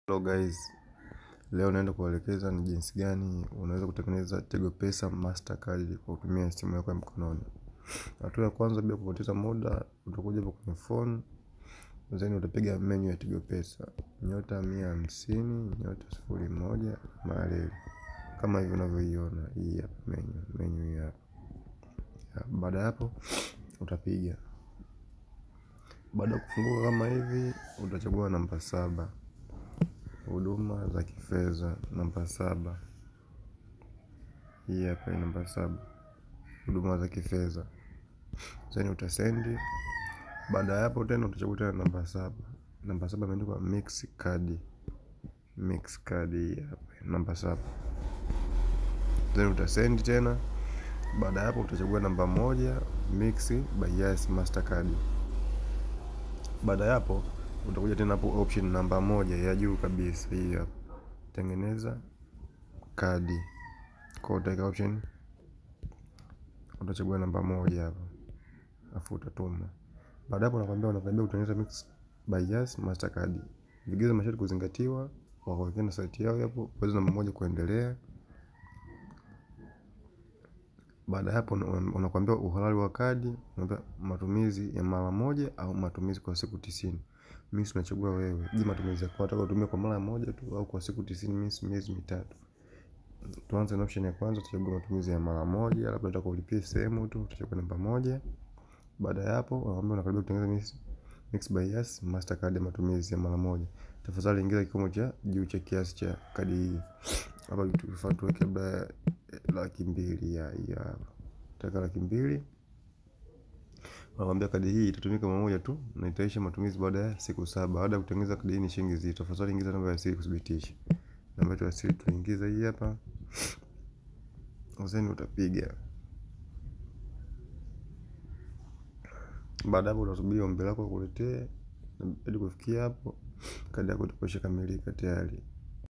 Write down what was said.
Hello guys, leo naenda kuelekeza ni jinsi gani unaweza kutengeneza Tigo Pesa Mastercard kwa kutumia simu yako ya mkononi. Hatua ya kwanza, bila kupoteza muda, utakuja hapo kwenye phone, then utapiga menu ya Tigo Pesa *150 *01 mahali kama hivi unavyoiona hii hapa menu hii hapa. Baada ya hapo utapiga. Baada ya kufungua kama hivi, utachagua namba 7. Huduma za kifedha namba 7. Hii hapa namba 7. Huduma za kifedha. Then utasendi. Baada ya hapo tena utachagua tena namba 7. Namba 7 imeandikwa mix card. Mix card hii hapa namba 7. Then utasendi tena. Baada ya hapo utachagua namba 1 mix by Yes Mastercard. Baada ya hapo utakuja tena hapo option namba 1 ya juu kabisa hii hapa. Tengeneza kadi. Kwa utaweka option, utachagua namba 1 hapa. Afu utatuma. Baada hapo unakwambia kutengeneza mix by Yes Mastercard. Vigezo masharti kuzingatiwa, wakaweka na site yao hapo, bonyeza namba 1 kuendelea. Baada hapo unakwambia uhalali wa kadi, unaambia matumizi ya mara moja au matumizi kwa siku 90. Mimi tunachagua wewe. Je, matumizi yako unataka utumie kwa mara moja tu au kwa siku 90, miezi mitatu? Tuanze na option ya kwanza, tutachagua matumizi ya mara moja, labda unataka ulipie sehemu tu, tutachagua namba 1. Baada ya hapo unakaribia kutengeneza mix by Yes Mastercard, matumizi ya mara moja. Tafadhali ingiza kikomo cha juu cha kiasi cha kadi hii. Hapa tufanye tuweke labda 200,000 ya hapa. Taka 200,000. Nakwambia kadi hii itatumika mara moja tu na itaisha matumizi baada ya siku 7. Baada ya kutengeneza kadi hii ni shilingi hizi. Tafadhali ingiza namba ya siri kudhibitisha. Namba ya siri tuingiza hii hapa. Then utapiga. Baada hapo utasubiri ombi lako kuletee hadi kufikia hapo kadi yako itakuwa ishakamilika tayari.